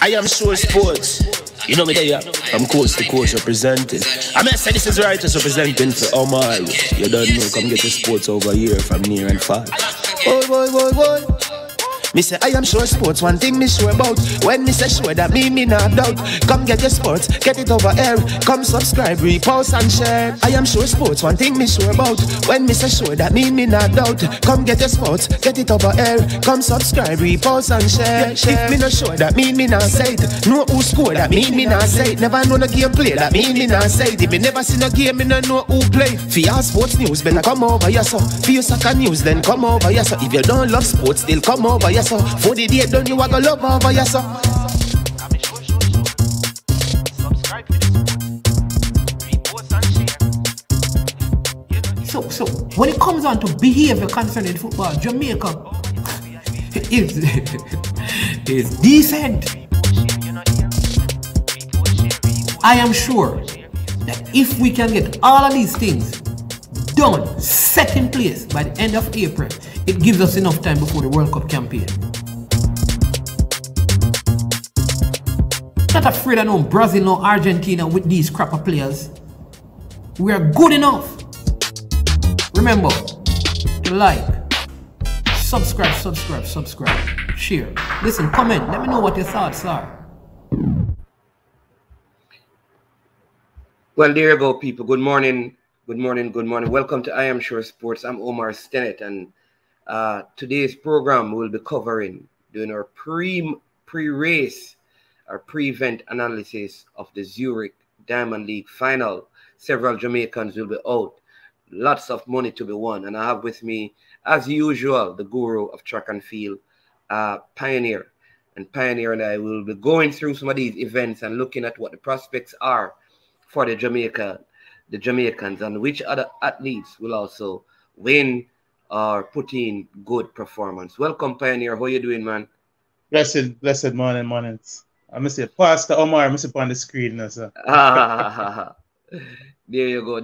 I am sure sports. You know me there, I'm coast to coast representing. I mean, I say this is righteous representing for Omar. You don't know, come get your sports over here from near and far. Boy. Me say I am sure sports, one thing me sure about. When me say sure, that me not doubt. Come get your sports, get it over air. Come subscribe, repost and share. I am sure sports, one thing me sure about. When me say sure, that me not doubt. Come get your sports, get it over air. Come subscribe, repost and share. If me not sure, that me not say it. Know who score, that me not say it. Never know no game play, that me not say it. If me never see no game, me not know who play. For your sports news, better come over here so. For your soccer news, then come over here so. If you don't love sports, still come over here so. For the day done, you are gonna love over here so. So when it comes on to behavior concerning football, Jamaica is decent. I am sure that if we can get all of these things done, second place by the end of April, it gives us enough time before the World Cup campaign. Not afraid of no Brazil, no Argentina with these crapper players. We are good enough. Remember to like, subscribe, share. Listen, comment. Let me know what your thoughts are. Well, there you go, people. Good morning. Welcome to I Am Sure Sports. I'm Omar Stennett, and today's program will be covering doing our pre-race, our pre-event analysis of the Zurich Diamond League final. Several Jamaicans will be out. Lots of money to be won. And I have with me, as usual, the guru of track and field, Pioneer. And Pioneer and I will be going through some of these events and looking at what the prospects are for the Jamaicans, and which other athletes will also win or put in good performance. Welcome, Pioneer. How you doing, man? Blessed mornings. I must say, Pastor Omar, I must say on the screen now, sir. There you go.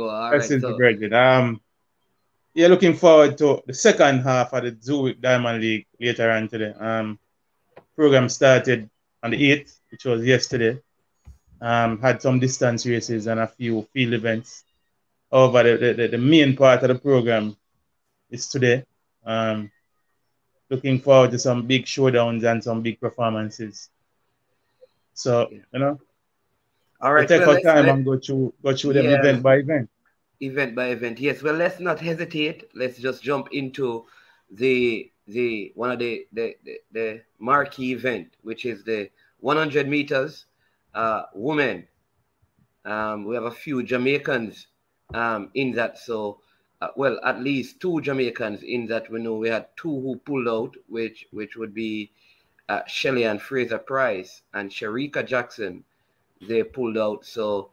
All right. So, very good. Yeah, looking forward to the second half of the Zurich Diamond League later on today. Program started on the 8th, which was yesterday. Had some distance races and a few field events. However, the main part of the program is today. Looking forward to some big showdowns and some big performances. So, you know, all right, we'll take our time and go through them event by event. Event by event, yes. Well, let's not hesitate. Let's just jump into the one of the marquee event, which is the 100 meters women. We have a few Jamaicans in that. So, well, at least two Jamaicans in that. We know we had two who pulled out, which would be Shelly and Fraser Price and Sharika Jackson. They pulled out. So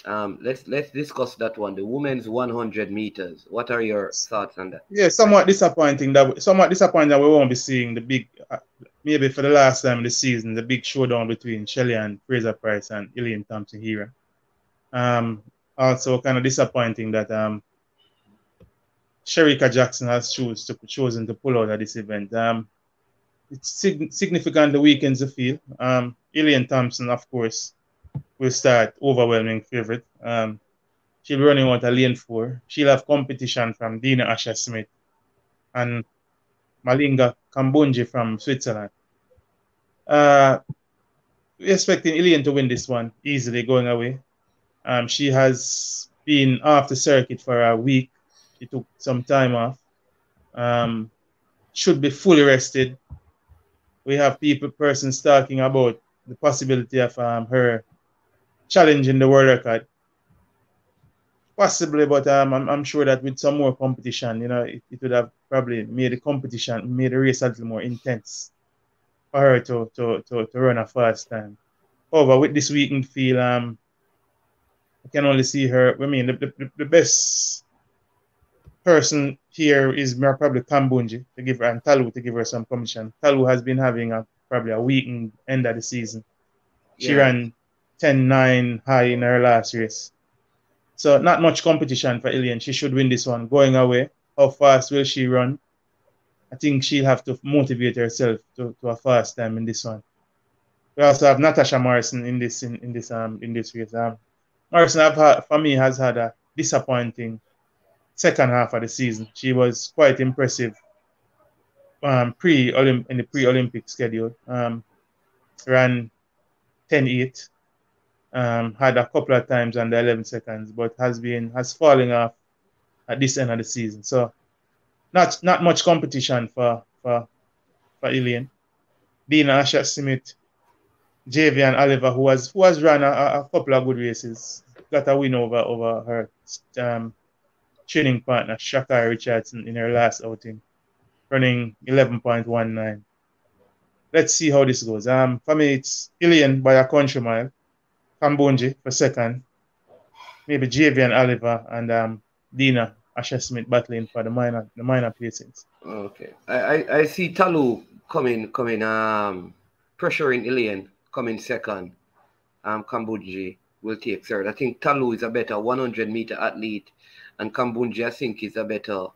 let's discuss that one. The women's 100 meters. What are your thoughts on that? Yeah, somewhat disappointing that we won't be seeing the big, maybe for the last time in the season, the big showdown between Shelly and Fraser Price and Elaine Thompson here. Also kind of disappointing that Sharika Jackson has chosen to pull out of this event. It's significant the weekends to feel. Elaine Thompson, of course, will start overwhelming favorite. She'll be running out of lane 4. She'll have competition from Dina Asher Smith and Malinga Kambunji from Switzerland. We're expecting Elaine to win this one easily going away. She has been off the circuit for a week. She took some time off. Should be fully rested. We have persons talking about the possibility of her challenging the world record. Possibly, but I'm sure that with some more competition, you know, it would have probably made the race a little more intense for her to run a fast time. However, with this weekend feel, I can only see her. I mean, the best person here is probably Kambunji to give her, and Talu to give her some competition. Talu has been having probably a weekend end of the season. She ran 10-9 high in her last race. So not much competition for Elaine. She should win this one. Going away, how fast will she run? I think she'll have to motivate herself to a fast time in this one. We also have Natasha Morrison in this race. Morrison, for me, has had a disappointing second half of the season. She was quite impressive in the pre-Olympic schedule. Ran 10.8. Had a couple of times under 11 seconds, but has fallen off at this end of the season. So not much competition for Ilian. Dina Asher Smith, Javian Oliver, who has run a couple of good races, got a win over her training partner Sharika Richardson in her last outing, running 11.19. Let's see how this goes. For me, it's Ilian by a country mile, Kambonji for second, maybe Javian Oliver and Dina Asher Smith battling for the minor placings. Okay, I see Talu coming pressuring Ilian coming second. Kambunji will take third. I think Talu is a better 100-meter athlete, and Kambunji I think is a better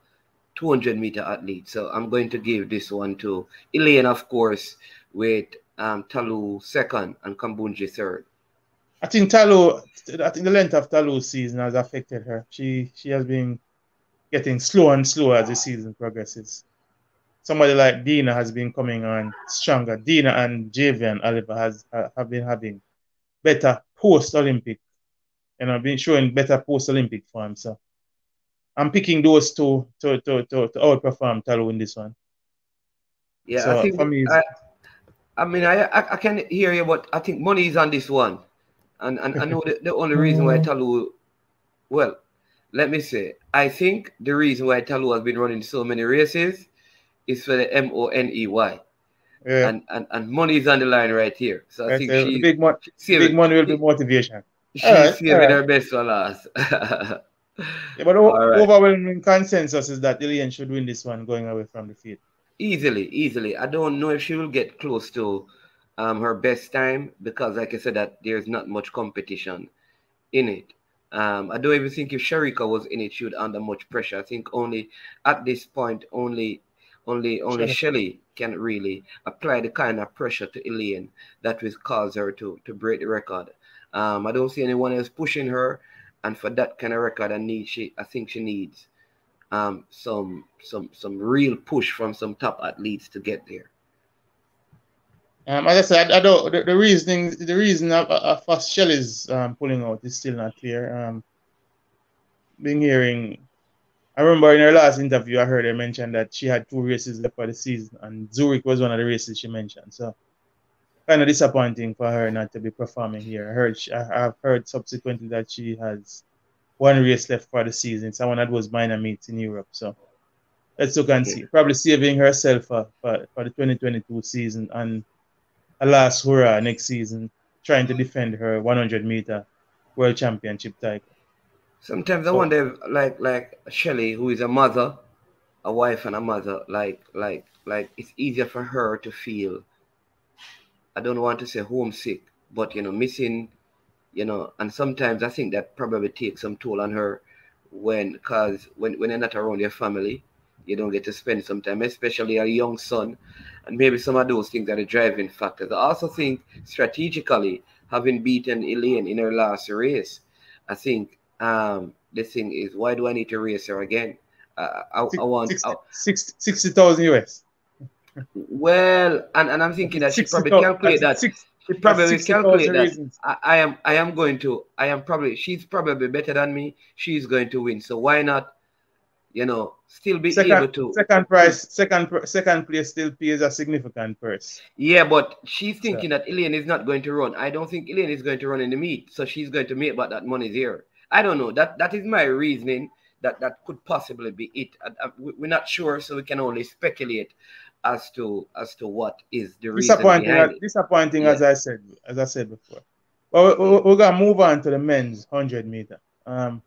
200-meter athlete. So I'm going to give this one to Ilian, of course, with Talu second and Kambunji third. I think the length of Talu's season has affected her. She has been getting slower and slower as the season progresses. Somebody like Dina has been coming on stronger. Dina and Javian Oliver have been having better post-Olympic, been showing better post-Olympic form. So I'm picking those two to outperform Talu in this one. Yeah, so I think for me, I can hear you, but I think money is on this one. And I know the only reason why Talu, well, let me say, I think the reason why Talu has been running so many races is for the Money. Yeah. And money is on the line right here. So I think the big money will be motivation. She's saving her best for last. Yeah, but overwhelming consensus is that Ilian should win this one going away from the field. Easily. I don't know if she will get close to her best time because, like I said, that there's not much competition in it. I don't even think if Sharika was in it, she would under much pressure. I think only at this point, only Shelly can really apply the kind of pressure to Ilian that will cause her to break the record. I don't see anyone else pushing her, and for that kind of record, I think she needs some real push from some top athletes to get there. As I said, I don't. The reason for Shelly's pulling out is still not clear. Been hearing. I remember in her last interview, I heard her mention that she had 2 races left for the season, and Zurich was one of the races she mentioned. So, kind of disappointing for her not to be performing here. I've heard subsequently that she has 1 race left for the season. It's one of those minor meets in Europe. So, let's look and see. Probably saving herself for the 2022 season and a last hurrah next season, trying to defend her 100-meter World Championship title. Sometimes I wonder, like Shelly, who is a mother, a wife and a mother, like it's easier for her to feel, I don't want to say homesick, but missing, and sometimes I think that probably takes some toll on her because when you're not around your family, you don't get to spend some time, especially a young son, and maybe some of those things are the driving factors. I also think strategically, having beaten Ilian in her last race, I think the thing is, why do I need to race her again? I want 60,000 US. Well, and I'm thinking that she probably calculate that. She probably calculate that. I am going to. She's probably better than me. She's going to win. So why not? Still be able to. Second place still pays a significant purse. Yeah, but she's thinking that Ilian is not going to run. I don't think Ilian is going to run in the meet, so she's going to make back that money there. I don't know. That is my reasoning. That could possibly be it. We're not sure, so we can only speculate as to what is the reason behind it. Disappointing, yeah. as I said before. Well, we're gonna move on to the men's 100-meter. A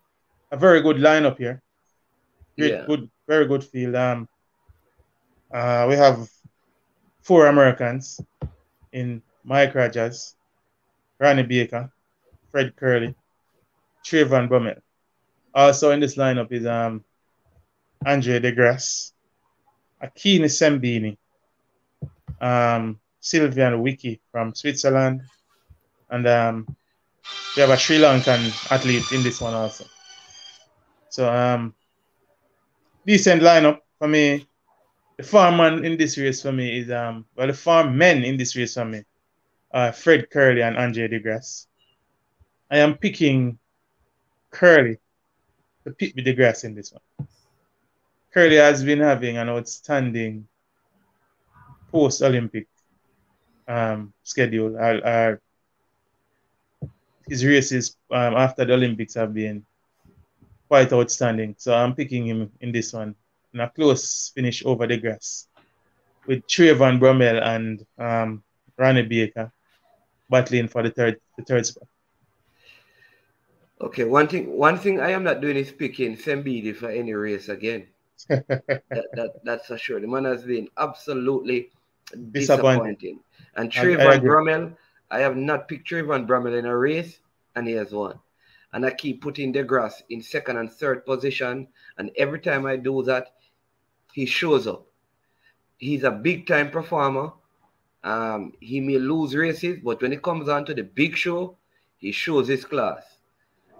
very good lineup here. Very good field. We have 4 Americans in Mike Rogers, Ronnie Baker, Fred Curley, Trayvon Brummel. Also in this lineup is Andre DeGrasse, Akini Sembini, Sylvian Wiki from Switzerland. And we have a Sri Lankan athlete in this one also. So decent lineup for me. The farm man in this race for me is the farm men in this race for me are Fred Curley and Andre DeGrasse. I am picking Curley to pick with DeGrasse in this one. Curley has been having an outstanding post-Olympic schedule. His races after the Olympics have been quite outstanding. So I'm picking him in this one. In a close finish over DeGrasse with Trayvon Bromell and Ronnie Baker battling for the third spot. Okay, one thing I am not doing is picking Sembidi for any race again. That's for sure. The man has been absolutely disappointing. And Trayvon Bromell, I have not picked Trayvon Bromell in a race, and he has won. And I keep putting DeGrasse in second and third position, and every time I do that, he shows up. He's a big-time performer. He may lose races, but when it comes on to the big show, he shows his class.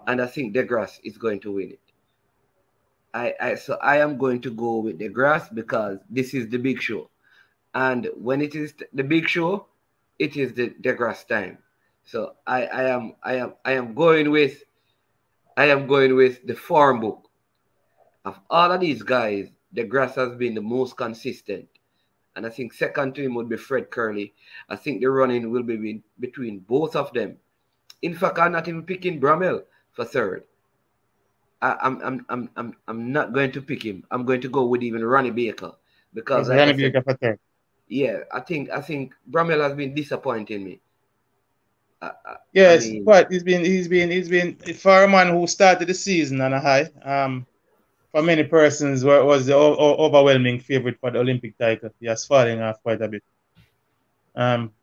And I think DeGrasse is going to win it. So I am going to go with DeGrasse because this is the big show. And when it is the big show, it is the DeGrasse time. So I am going with the form book. Of all of these guys, DeGrasse has been the most consistent. And I think second to him would be Fred Curley. I think the running will be between both of them. In fact, I'm not even picking Bromell for third. I'm not going to pick him. I'm going to go with even Ronnie Baker because Ronnie Baker for third. Yeah, I think Bromell has been disappointing me. Yes, but he's been for a man who started the season on a high. For many persons, was the overwhelming favorite for the Olympic title. He has fallen off quite a bit.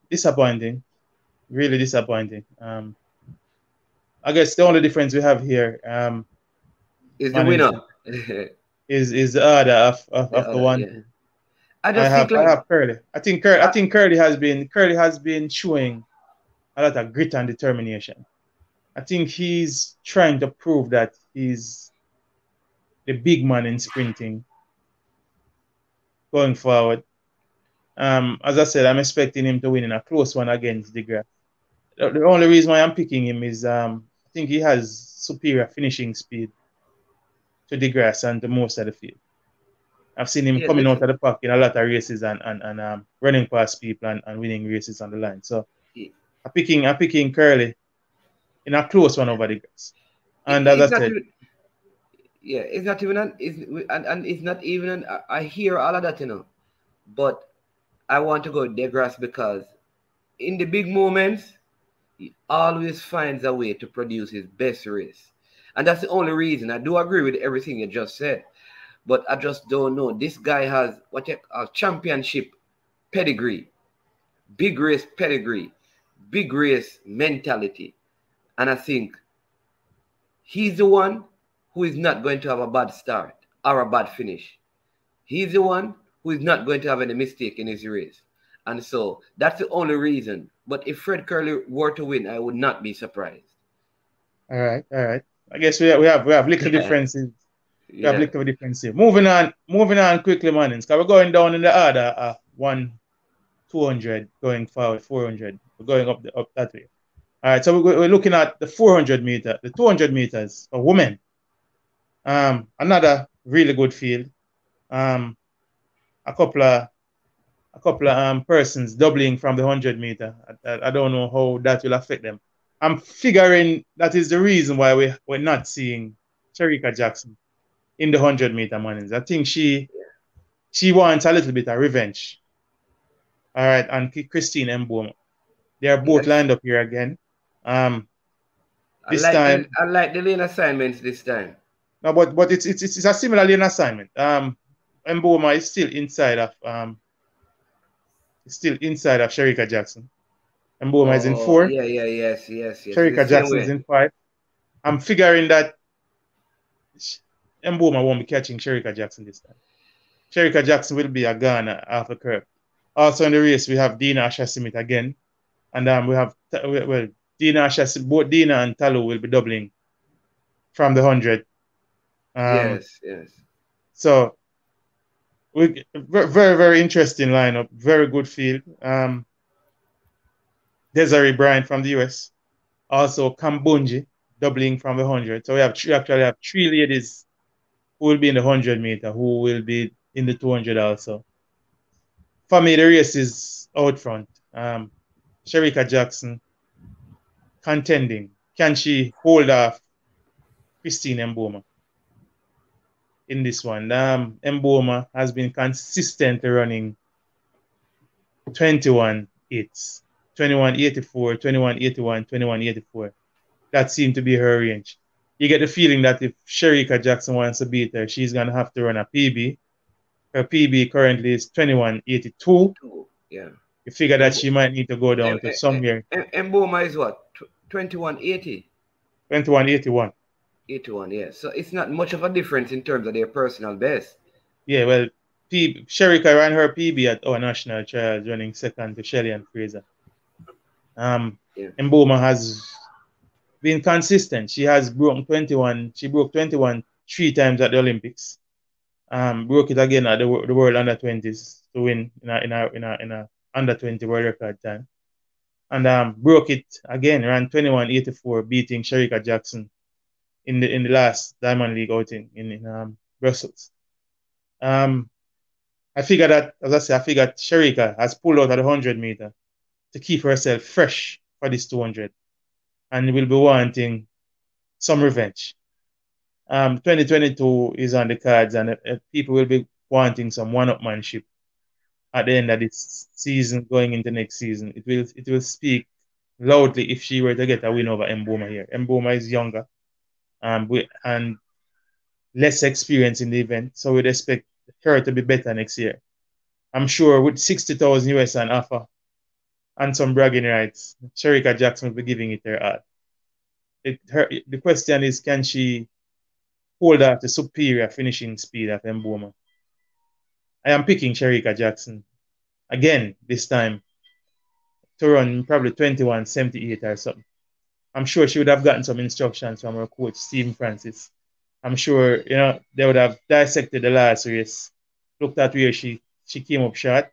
Disappointing, really disappointing. I guess the only difference we have here is the winner. is the order of the one. Yeah. I have Curley. I think Curley has been showing a lot of grit and determination. I think he's trying to prove that he's the big man in sprinting going forward. As I said, I'm expecting him to win in a close one against DeGrasse. The only reason why I'm picking him is I think he has superior finishing speed to DeGrasse and to most of the field. I've seen him coming out of the pack in a lot of races and running past people and winning races on the line. So I'm picking Curley in a close one over DeGrasse. And as I said, it's not even I hear all of that, but I want to go with DeGrasse because in the big moments, he always finds a way to produce his best race. And that's the only reason. I do agree with everything you just said, but I just don't know. This guy has a championship pedigree, big race pedigree, big race mentality. And I think he's the one who is not going to have a bad start or a bad finish. He's the one who is not going to have any mistake in his race. And so that's the only reason. But if Fred Curley were to win, I would not be surprised. All right. I guess we have little differences. We have little differences. Moving on quickly, man. Because we're going down in the order 200, going forward 400. We're going up that way. All right, so we're looking at the 400 meter, the 200 meters for women. Another really good field. A couple of persons doubling from the 100 meter. I don't know how that will affect them. I'm figuring that is the reason why we're not seeing Sharika Jackson in the 100 meter manage. I think she wants a little bit of revenge. All right, and Christine Mboma. They are both lined up here again. I like the lane assignments this time. No, but it's a similar lane assignment. Mboma is still inside of Sharika Jackson. Mboma is in 4. Yes. Sharika Jackson is in 5. I'm figuring that Mboma won't be catching Sharika Jackson this time. Sharika Jackson will be a Ghana off the curve. Also in the race, we have Dina Asha-Smith again. And we have, well, Dina Asha-Smith, both Dina and Talu will be doubling from the 100. Yes. So, very, very interesting lineup. Very good field. Desiree Bryant from the US. Also, Kambunji doubling from the 100. So we actually have 3 ladies who will be in the 100 meter, who will be in the 200 also. For me, the race is out front. Sharika Jackson contending. Can she hold off Christine Mboma in this one? Mboma has been consistently running 21 hits, 21.84, 21.81, 21.84. That seemed to be her range. You get the feeling that if Sharika Jackson wants to beat her, she's going to have to run a PB. Her PB currently is 21.82. Yeah. You figure that she might need to go down to somewhere. Mboma is what? 21.80? 21.81. 81, yeah. So it's not much of a difference in terms of their personal best. Yeah, well, Sharika ran her PB at our national trials, running second to Shelley and Fraser. Mboma has been consistent. She has broken 21. She broke 21 3 times at the Olympics. Broke it again at the World Under-20s to win in a Under-20 world record time. And broke it again, ran 21.84, beating Sharika Jackson in the last Diamond League outing in Brussels. I figure that, as I say, I figure Sharika has pulled out at the 100 meter to keep herself fresh for this 200, and will be wanting some revenge. 2022 is on the cards, and people will be wanting some one-upmanship at the end of this season, going into next season. It will speak loudly if she were to get a win over Mboma here. Mboma is younger, and less experience in the event, so we'd expect her to be better next year. I'm sure with 60,000 US on offer and some bragging rights, Sharika Jackson will be giving it her all. The question is, can she hold out the superior finishing speed of Mboma? I am picking Sharika Jackson again this time to run probably 21.78 or something. I'm sure she would have gotten some instructions from her coach, Stephen Francis. I'm sure, they would have dissected the last race, looked at where she came up short,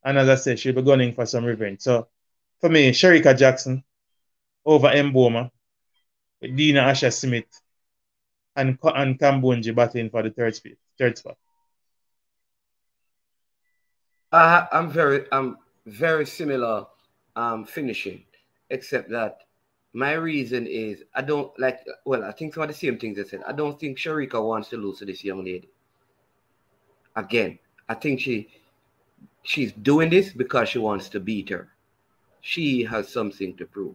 and as I said, she'll be gunning for some revenge. So, for me, Sharika Jackson over Mboma, with Dina Asha-Smith and Kambunji battling for the third spot. I'm very similar finishing, except that my reason is I think some of the same things I said. I don't think Sharika wants to lose to this young lady. Again, I think she's doing this because she wants to beat her. She has something to prove.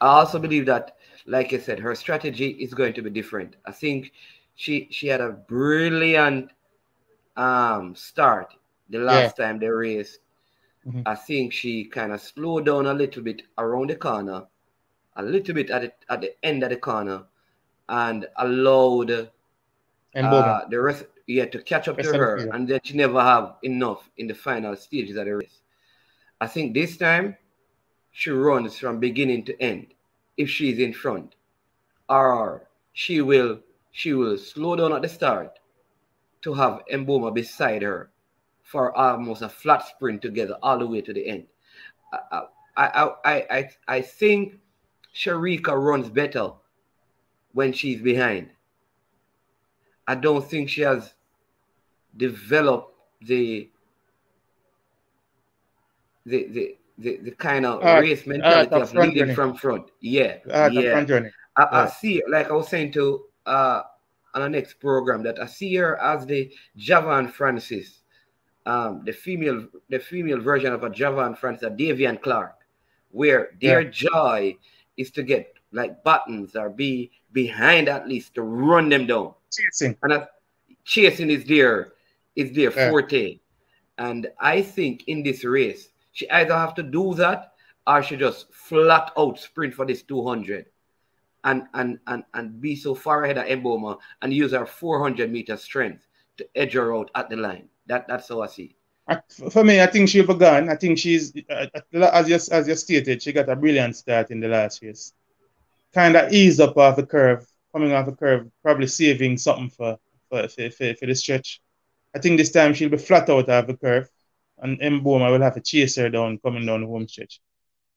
I also believe that, like I said, her strategy is going to be different. I think she had a brilliant start the last time they raced. Mm-hmm. I think she kind of slowed down a little bit around the corner, a little bit at the end of the corner, and allowed the rest to catch up to her, and then she never have enough in the final stages of the race. I think this time she runs from beginning to end if she's in front, or she will slow down at the start to have Mboma beside her for almost a flat sprint together all the way to the end. I think Sharika runs better when she's behind. I don't think she has developed the kind of race mentality of leading from front. I see, like I was saying to on the next program, that I see her as the Javan Francis, the female version of a Javan Francis, a Davian Clark, where their joy is to get like buttons or be behind at least to run them down. Chasing. And chasing is their forte. And I think in this race, she either have to do that or she just flat out sprint for this 200 and be so far ahead of Mboma and use her 400 meter strength to edge her out at the line. That's how I see. For me, I think she'll be gone. I think she's, as you stated, she got a brilliant start in the last race. Kind of eased up off the curve, coming off the curve, probably saving something for the stretch. I think this time she'll be flat out of the curve, and Mboma will have to chase her down coming down the home stretch.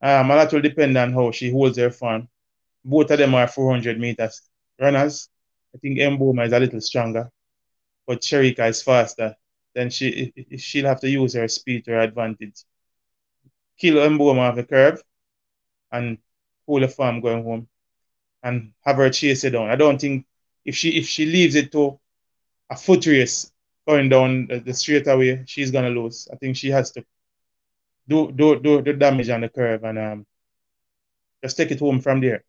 A lot will depend on how she holds her form. Both of them are 400 meters runners. I think Mboma is a little stronger, but Sharika is faster. Then she'll have to use her speed to her advantage. Kill Mboma off the curve and hold the form going home and have her chase it down. I don't think if she leaves it to a foot race going down the straightaway, she's gonna lose. I think she has to do the damage on the curve and just take it home from there.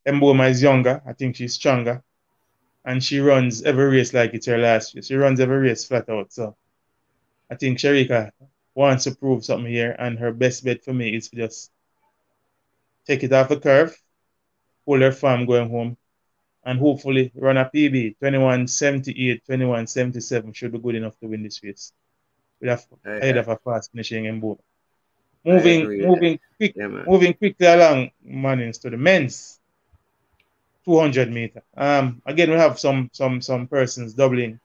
Mboma is younger. I think she's stronger. And she runs every race like it's her last race. She runs every race flat out. So I think Sharika wants to prove something here. And her best bet for me is to just take it off the curve, hold her form going home, and hopefully run a PB. 21.78, 21.77 should be good enough to win this race. We have ahead of a fast finishing Mboma. Moving quickly along, Mannings, to the men's 200 meter. Again, we have some persons doubling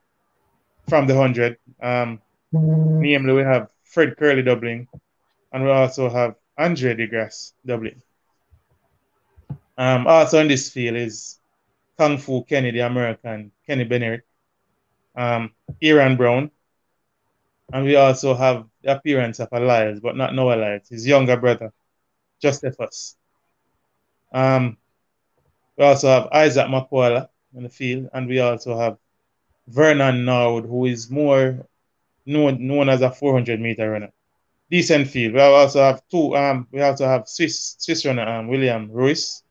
from the 100. Namely, we have Fred Curley doubling, and we also have Andre DeGrasse doubling. Also in this field is Kung Fu Kenny, the American Kenny Bennett, Aaron Brown, and we also have the appearance of Elias, but not Noah Elias, his younger brother, Josephus. We also have Isaac Makwala in the field, and we also have Vernon Norwood, who is more known as a 400 meter runner. Decent field. We also have we also have Swiss runner William Ruiz.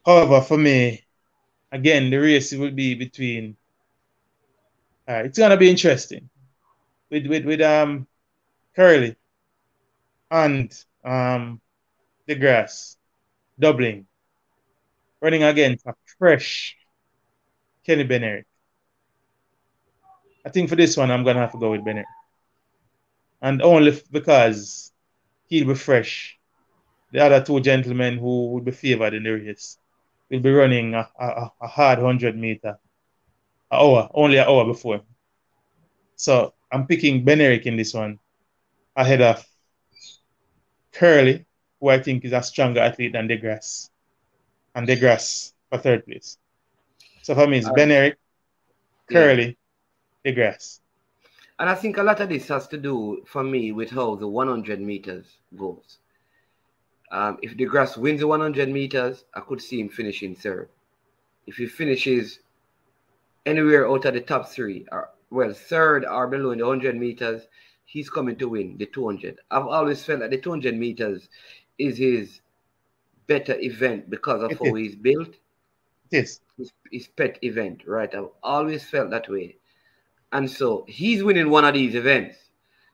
However, for me, again, the race will be between. It's gonna be interesting with Curley and DeGrasse doubling, running against a fresh Kenny Bennett. I think for this one, I'm gonna have to go with Bennett, and only because he'll be fresh. The other two gentlemen who would be favored in the race will be running a hard 100 meter only an hour before. So I'm picking Bennett in this one ahead of Curley, who I think is a stronger athlete than DeGrasse, and DeGrasse for third place. So for me, it's Bennett, Curley, DeGrasse. And I think a lot of this has to do, for me, with how the 100 meters goes. If DeGrasse wins the 100 meters, I could see him finishing third. If he finishes anywhere out of the top three, third or below in the 100 meters, he's coming to win the 200. I've always felt that the 200 meters is his better event because of how he's built. Yes. His pet event, right? I've always felt that way. And so he's winning one of these events.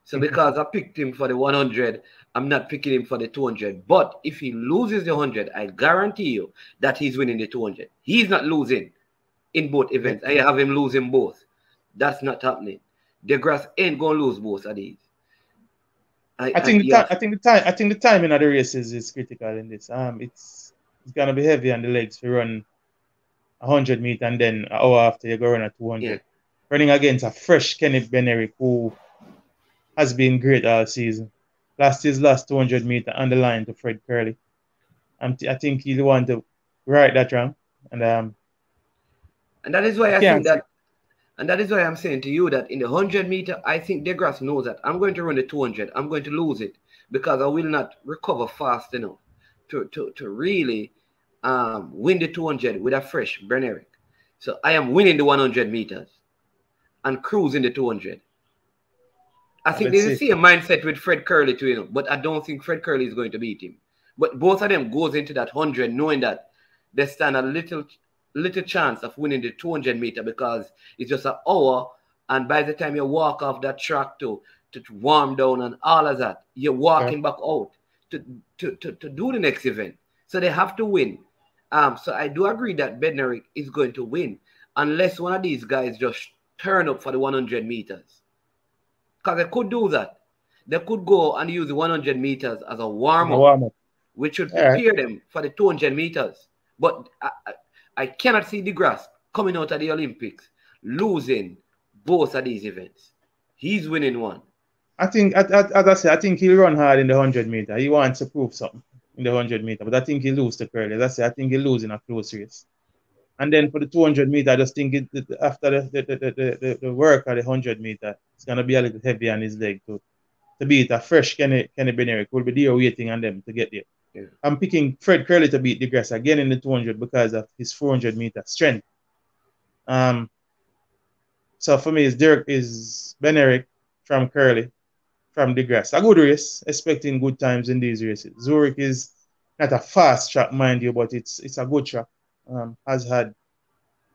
So because I picked him for the 100, I'm not picking him for the 200. But if he loses the 100, I guarantee you that he's winning the 200. He's not losing in both events. I have him losing both. That's not happening. DeGrasse ain't going to lose both of these. I think the timing of the races is critical in this. It's gonna be heavy on the legs to run 100 meters and then an hour after you go run a 200. Yeah. Running against a fresh Kenneth Benerick who has been great all season. His last 200 meters on the line to Fred Curley. I think he'll want to right that wrong. And that is why I think that. And that is why I'm saying to you that in the 100 meter, I think DeGrasse knows that I'm going to run the 200. I'm going to lose it because I will not recover fast enough to really win the 200 with a fresh Berneric. So I am winning the 100 meters and cruising the 200. I think there's the same mindset with Fred Curley too, but I don't think Fred Curley is going to beat him. But both of them goes into that 100 knowing that they stand a little chance of winning the 200 meter because it's just an hour, and by the time you walk off that track to warm down and all of that, you're walking back out to do the next event. So they have to win. So I do agree that Bednarik is going to win unless one of these guys just turn up for the 100 meters. Because they could do that. They could go and use the 100 meters as a warm-up, warm-up. which should All right. prepare them for the 200 meters. But I cannot see DeGrasse coming out of the Olympics losing both of these events. He's winning one. I think, as I said, I think he'll run hard in the 100 meter. He wants to prove something in the 100 meter, but I think he'll lose to Curly. As I said, I think he'll lose in a close race. And then for the 200 meter, I just think after the work of the 100 meter, it's going to be a little heavy on his leg to beat a fresh Kenny Benerick. Will be there waiting on them to get there. Yeah. I'm picking Fred Curley to beat DeGrasse again in the 200 because of his 400 meter strength. So for me, is Benerick from Curley, from DeGrasse. A good race, expecting good times in these races. Zurich is not a fast track, mind you, but it's a good track. Has had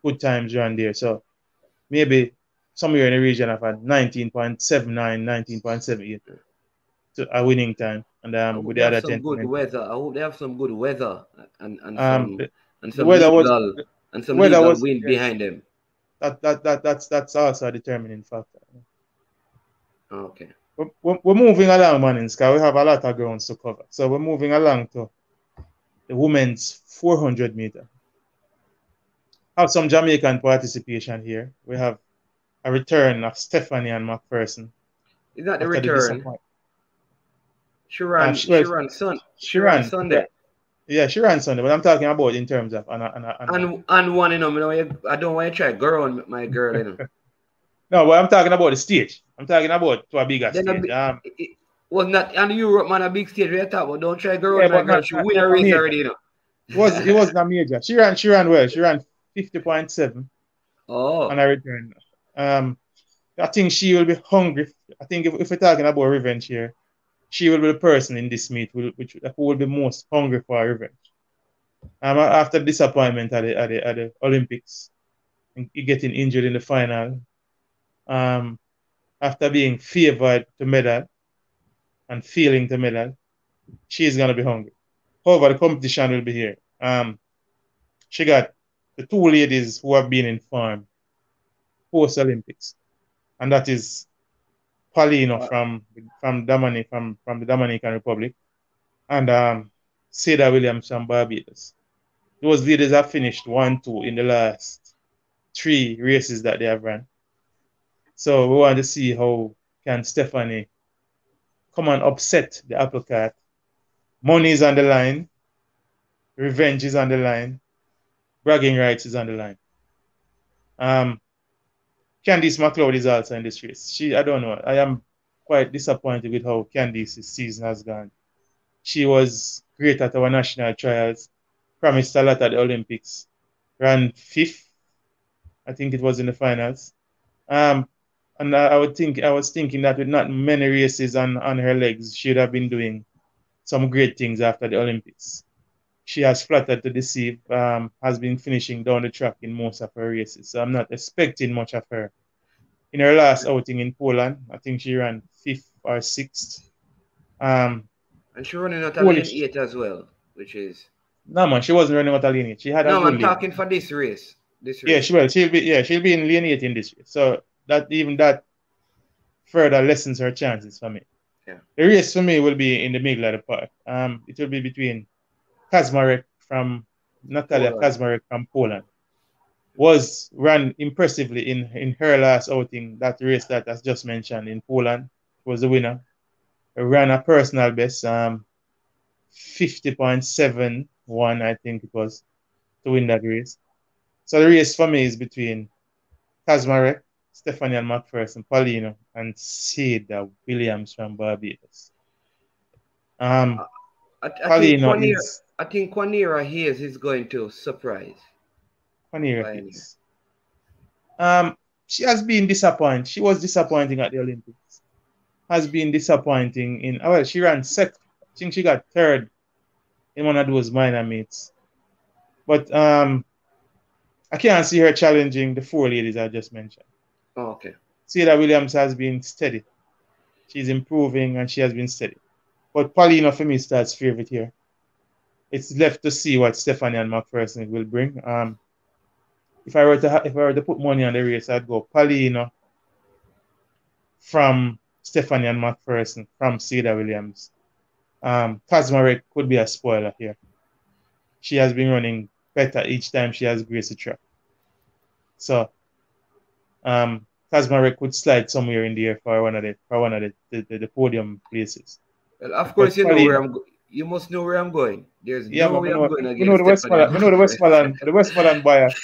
good times around there. So maybe somewhere in the region of a 19.79, 19.78 to a winning time. And with the other 10. Good weather. I hope they have some good weather and some legal wind behind them. That's also a determining factor. Okay. We're moving along, man, Sky. We have a lot of grounds to cover. So we're moving along to the women's 400 meter. Have some Jamaican participation here. We have a return of Stephanie and McPherson. Is that the return? She ran Sunday. Yeah, she ran Sunday, but I'm talking about in terms of and one, you know, I don't want to try girl on my girl, you know. No, but I'm talking about the stage. I'm talking about to a bigger stage. It was not on Europe, man, a big stage. We talk about don't try girl on my girl. She win a race already, you know. It wasn't a major. She ran well. She ran 50.7. Oh. On a return. I think she will be hungry. I think if we're talking about revenge here, she will be the person in this meet who will be most hungry for revenge. After disappointment at the Olympics, getting injured in the final, after being favored to medal and failing to medal, she's gonna be hungry. However, the competition will be here. She got the two ladies who have been in form post Olympics, and that is Paulino from the Dominican Republic, and Seda Williams from Barbados. Those ladies have finished 1-2 in the last 3 races that they have run. So we want to see how can Stephanie come and upset the apple cart. Money is on the line, revenge is on the line, bragging rights is on the line. Candice McLeod is also in this race. I don't know. I am quite disappointed with how Candice's season has gone. She was great at our national trials, promised a lot at the Olympics, ran 5th, I think it was in the finals. And I was thinking that with not many races on her legs, she would have been doing some great things after the Olympics. She has flattered to deceive, has been finishing down the track in most of her races. So I'm not expecting much of her. In her last outing in Poland, I think she ran 5th or 6th. And she running out of lane 8 as well, which is... No, man, she wasn't running out of lane 8. She had I'm talking for this race. Yeah, she will. She'll be in lane 8 in this race. So that further lessens her chances for me. Yeah. The race for me will be in the middle of the park. It will be between Natalia Kazmarek from Poland. Was run impressively in her last outing, that race that I just mentioned in Poland, was the winner. Ran a personal best, 50.71, I think it was, to win that race. So the race for me is between Kazmarek, Stephanie and McPherson, Paulino, and Seda Williams from Barbados. I think Quanera Hayes is going to surprise. Quanera Hayes. She has been disappointing. She was disappointing at the Olympics. Has been disappointing she ran second. I think she got 3rd in one of those minor meets. But I can't see her challenging the 4 ladies I just mentioned. Oh, okay. Seda Williams has been steady. She's improving and she has been steady. But Paulino for me starts favorite here. It's left to see what Stephanie and McPherson will bring. If I were to put money on the race, I'd go Paulino from Stephanie and McPherson from Cedar Williams. Kazmarek could be a spoiler here. She has been running better each time she has graced the track. So Kazmarek could slide somewhere in the air for one of the podium places. Well, of course, you know where I'm going. You must know where I'm going. There's no way I'm going against Stephanie. We know the Westmoreland bias.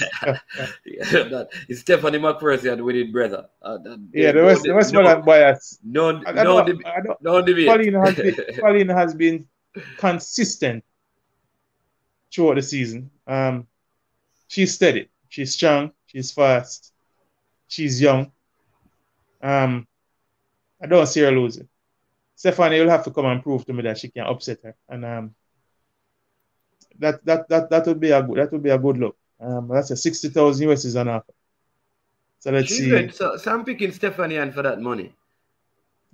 It's Stephanie McPherson with it, brother. The Westmoreland bias. No debate. Pauline has been consistent throughout the season. She's steady. She's strong. She's fast. She's young. I don't see her losing. Stephanie will have to come and prove to me that she can upset her, and that would be a good look. That's a 60,000 US is on offer. So let's see. Good. So I'm picking Stephanie Ann for that money.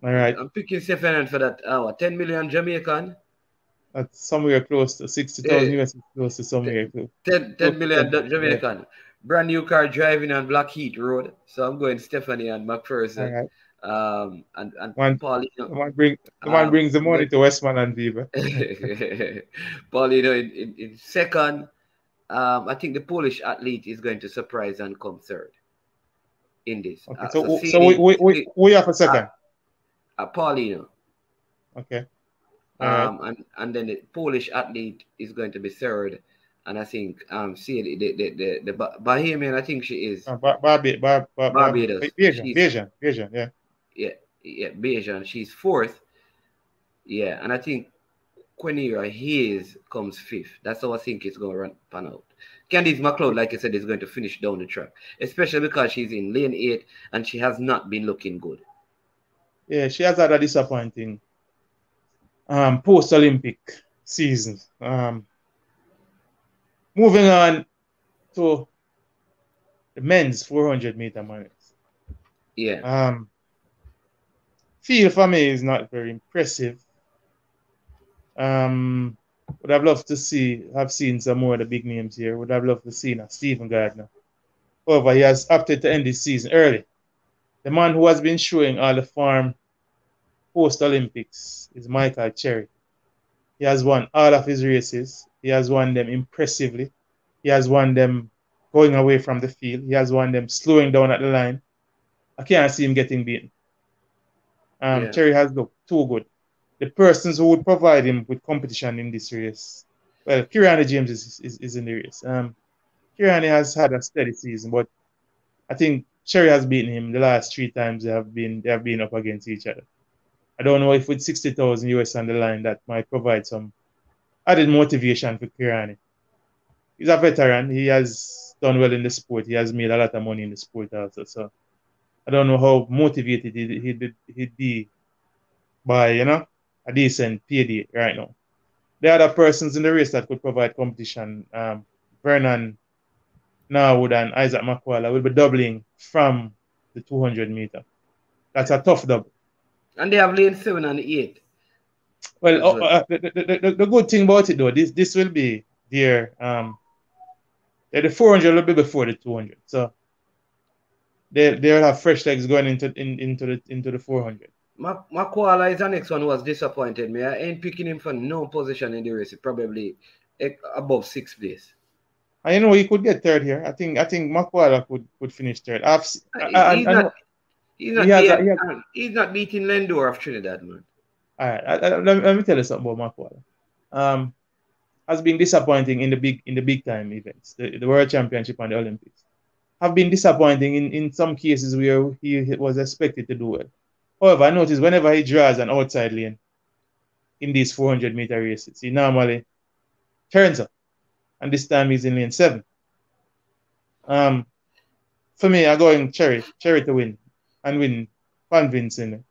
All right. I'm picking Stephanie Ann for that 10 million Jamaican. That's somewhere close to 60,000 US is close to somewhere close. 10 million Jamaican. Yeah. Brand new car driving on Blackheath Road. So I'm going Stephanie and McPherson. All right. And Paulino. The man brings the money to Westmoreland, people. Paulino in second. I think the Polish athlete is going to surprise and come third in this. Okay, so we have a second. Paulino. Okay. And then the Polish athlete is going to be third. And I think the Bahamian, I think she is Barbados. Bajan, yeah. Yeah, Bajan. She's fourth. Yeah, and I think Quinira Hayes comes fifth. That's how I think it's going to pan out. Candice McLeod, like I said, is going to finish down the track, especially because she's in lane 8 and she has not been looking good. Yeah, she has had a disappointing post-Olympic season. Moving on to the men's 400 meter marathon. Yeah. Field for me is not very impressive. Would have loved to have seen some more of the big names here. Would have loved to see Stephen Gardner. However, he has opted to end his season early. The man who has been showing all the form post-Olympics is Michael Cherry. He has won all of his races. He has won them impressively. He has won them going away from the field. He has won them slowing down at the line. I can't see him getting beaten. Cherry has looked too good. The persons who would provide him with competition in this race, well, Kirani James is in the race. Kirani has had a steady season, but I think Cherry has beaten him the last 3 times they have been up against each other. I don't know if with 60,000 US on the line that might provide some added motivation for Kirani. He's a veteran. He has done well in the sport. He has made a lot of money in the sport also. So I don't know how motivated he'd be by, a decent payday right now. The other persons in the race that could provide competition, Vernon Norwood and Isaac McQuarrie, will be doubling from the 200 meter. That's a tough double. And they have lane 7 and 8. Well, the good thing about it though, this will be their the 400 will be before the 200, so they'll have fresh legs going into the 400. McQuarrie is the next one who has disappointed me. I ain't picking him for no position in the race. Probably above 6th place. And he could get third here. I think McQuarrie could finish third. He's not beating Lendor of Trinidad, man. All right, let me tell you something about McQuarrie. Has been disappointing in the big time events, the World Championship and the Olympics. Have been disappointing in some cases where he was expected to do well. However, I notice whenever he draws an outside lane in these 400 meter races, he normally turns up, and this time he's in lane 7. For me, I'm going Cherry to win, and win convincingly.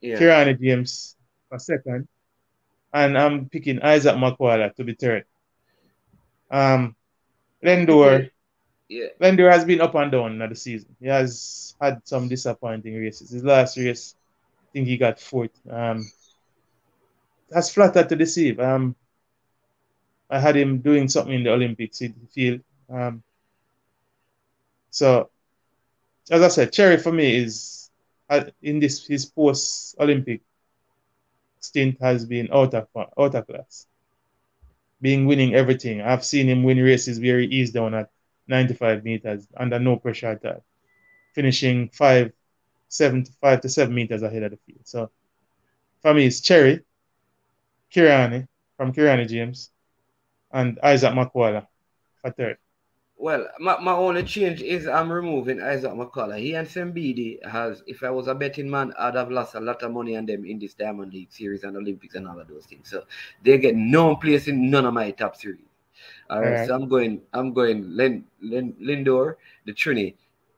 Yeah. Kirani James for second, and I'm picking Isaac McQuarrie to be third. Lendor has been up and down in the season. He has had some disappointing races. His last race, I think he got 4th. That's flattered to deceive. I had him doing something in the Olympics field. So, as I said, Cherry for me has in this his post-Olympic stint has been out of class, being winning everything. I've seen him win races where he is down at 95 meters under no pressure at all, finishing 5 to 7 meters ahead of the field. So for me, it's Cherry, Kirani from Kirani James, and Isaac McCullough for third. Well, my only change is I'm removing Isaac McCullough. He and Sembidi has, if I was a betting man, I'd have lost a lot of money on them in this Diamond League series and Olympics and all of those things. So they get no place in none of my top series. All right. So I'm going Lindor, the Trini,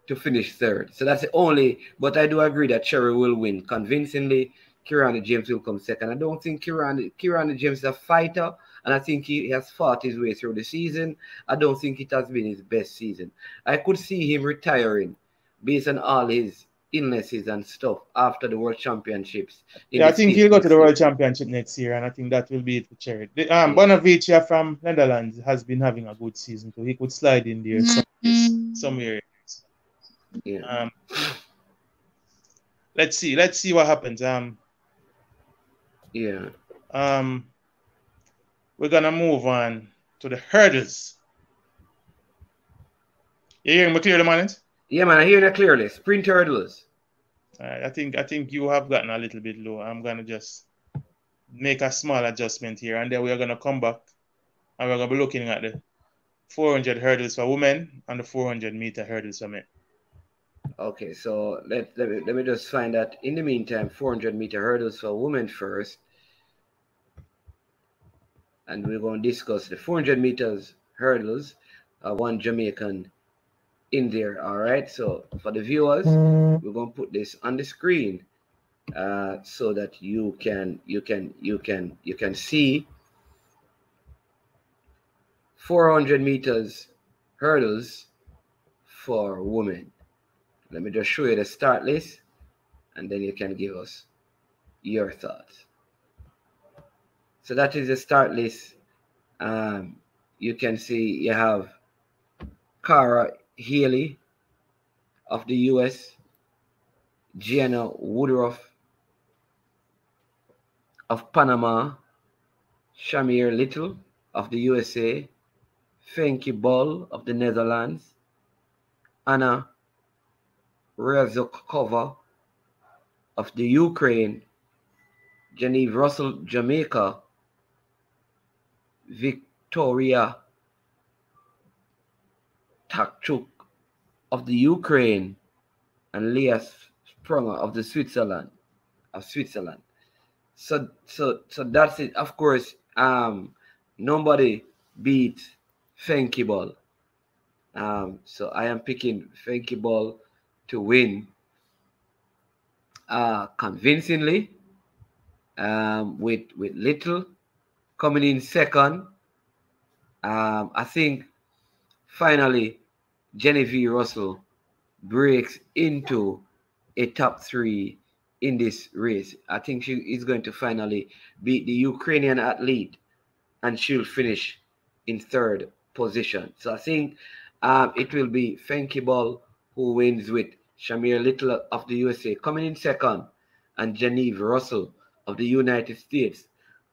to finish third. So that's the only, but I do agree that Cherry will win convincingly. Kirani James will come second. I don't think Kirani James is a fighter, and I think he has fought his way through the season. I don't think it has been his best season. I could see him retiring based on all his illnesses and stuff after the World Championships. Yeah, I think he'll go to the World Championship next year, and I think that will be it for Cherry. Bonavicia from Netherlands has been having a good season, so he could slide in there somewhere. Yeah. Let's see what happens. Yeah. We're gonna move on to the hurdles. You hearing me clearly, man? Yeah, man, I hear that clearly. Sprint hurdles. I think you have gotten a little bit low. I'm gonna just make a small adjustment here, and then we're gonna come back and we're gonna be looking at the 400 hurdles for women and the 400-meter hurdles for men. Okay, so let me just find that. In the meantime, 400-meter hurdles for women first. And we're going to discuss the 400 meters hurdles. One Jamaican in there. All right. So for the viewers, we're going to put this on the screen so that you can see 400 meters hurdles for women. Let me just show you the start list, and then you can give us your thoughts. So that is the start list. You can see you have Cara Healy of the US, Gianna Woodruff of Panama, Shamir Little of the USA, Fenke Ball of the Netherlands, Anna Rezokova of the Ukraine, Genevieve Russell, Jamaica, Victoria Takchuk of the Ukraine, and Leah Sprunger of the Switzerland. So that's it. Of course, nobody beat Fenke Ball. So I am picking Fenke Ball to win convincingly, with Little coming in second. I think finally Genevieve Russell breaks into a top 3 in this race. I think she is going to finally beat the Ukrainian athlete, and she'll finish in third position. So I think it will be Fenke Ball who wins, with Shamir Little of the USA coming in second, and Genevieve Russell of the United States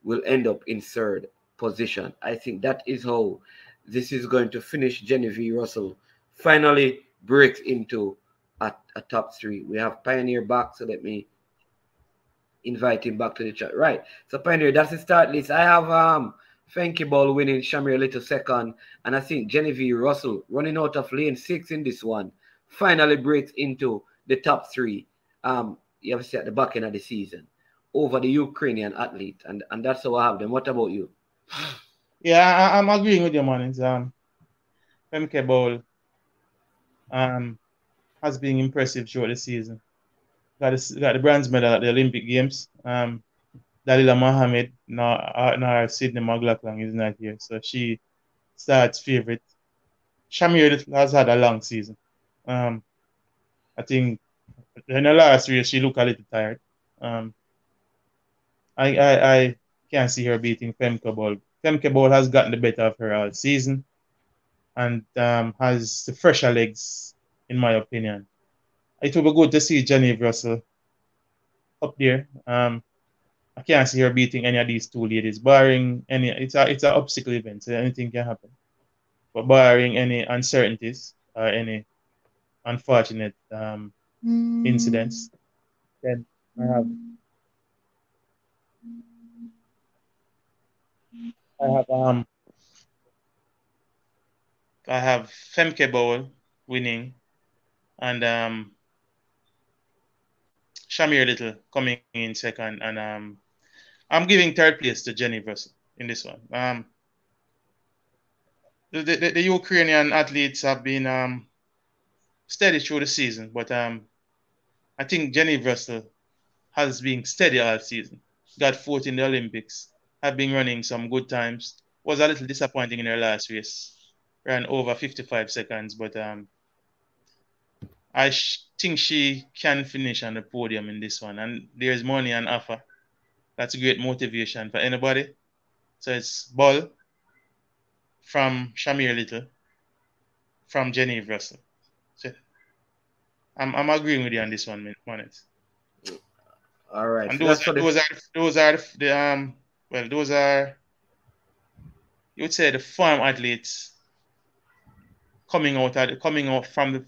will end up in third position. I think that is how this is going to finish. Genevieve Russell finally breaks into a top 3. We have Pioneer back, so let me invite him back to the chat. Right, so Pioneer, that's the start list. I have Fenke Ball winning, Shamir Little second, and I think Genevieve Russell running out of lane 6 in this one finally breaks into the top 3. You have to say at the back end of the season over the Ukrainian athlete, and that's how I have them. What about you? Yeah, I'm agreeing with you, man. Fenke Ball has been impressive throughout the season. Got the bronze medal at the Olympic Games. Dalila Mohammed, now Sydney McLaughlin is not here, so she starts favorite. Shamir has had a long season. I think in the last race she looked a little tired. I can't see her beating Femke Ball. Femke Ball has gotten the better of her all season, and has the fresher legs, in my opinion. It will be good to see Genevieve Russell up there. I can't see her beating any of these two ladies, barring any. It's an obstacle event, so anything can happen. But barring any uncertainties or any unfortunate incidents, then I have Femke Bowl winning, and Shamir Little coming in second, and I'm giving third place to Jenny Russell in this one. The Ukrainian athletes have been steady through the season, but I think Jenny Russell has been steady all season. Got fourth in the Olympics, have been running some good times. Was a little disappointing in her last race. Ran over 55 seconds, but I think she can finish on the podium in this one. And there's money on offer. That's a great motivation for anybody. So it's Ball from Shamir Little, from Jenny Russell. So I'm agreeing with you on this one, Monet. All right. And So those are you would say the farm athletes coming out from the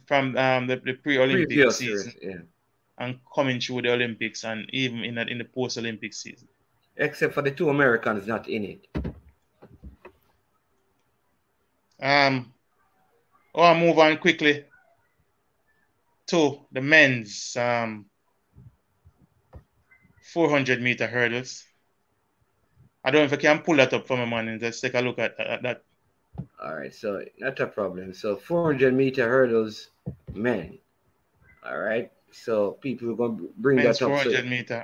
pre-Olympic previous season, years, yeah. and coming through the Olympics and even in the post-Olympic season. Except for the two Americans not in it. I'll move on quickly to the men's 400-meter hurdles. I don't know if I can pull that up for my man and let's take a look at that. All right, so not a problem. So 400-meter hurdles, men. All right, so people are going to bring Men's that up. 400-meter.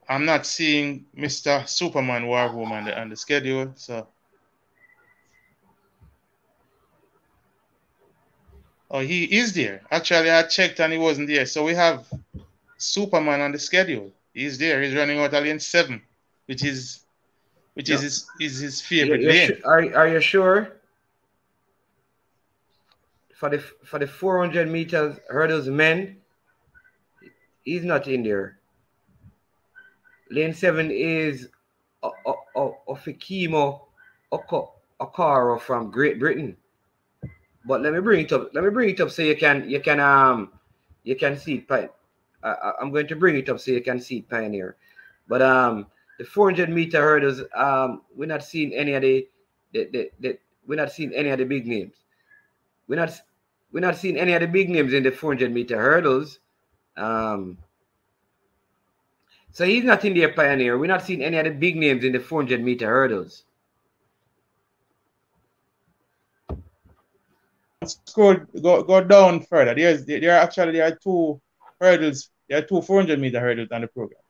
I'm not seeing Mr. Superman Warhome on the schedule, so. Oh, he is there. Actually, I checked and he wasn't there. So we have Superman on the schedule. He's there. He's running out of lane 7, which is his favorite lane. Are you sure? For the 400 meters hurdles men, he's not in there. Lane 7 is Ofikimo Okaro from Great Britain. But let me bring it up. So you can see it. I'm going to bring it up so you can see it, Pioneer. But the 400-meter hurdles, we're not seeing any of the we're not seeing any of the big names. We're not seeing any of the big names in the 400-meter hurdles. So he's not in there, Pioneer. We're not seeing any of the big names in the 400-meter hurdles. Go down further. There are two hurdles. There are two 400-meter hurdles on the program.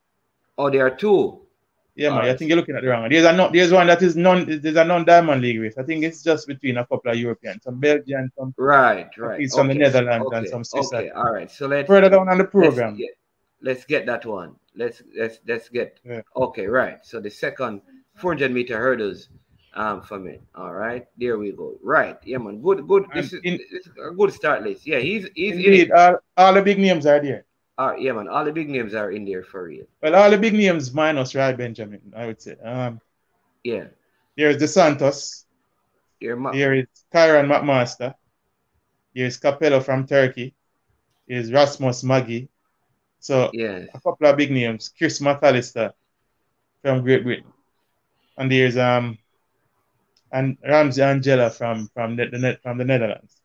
Oh, there are two. Yeah, man. I think you're looking at the wrong one. There's one that is there's a non-diamond league race. I think it's just between a couple of Europeans, some Belgian, some right. Some the Netherlands and some Swiss. Okay, all right. So let's further down on the program. Let's get that one. Let's get. Yeah. Okay, right. So the second 400-meter hurdles for men. All right, there we go. Right, yeah, man. Good. This is a good start list. Yeah, he's indeed. All the big names are there. Yeah, man. All the big names are in there for real. Well, all the big names minus Rai Benjamin, I would say. Yeah. There's the Santos. Here is Kyron McMaster. Here's Capello from Turkey. Here's Rasmus Maggi. So yeah, a couple of big names. Chris McAllister from Great Britain. And there's and Ramsey Angela from the Netherlands.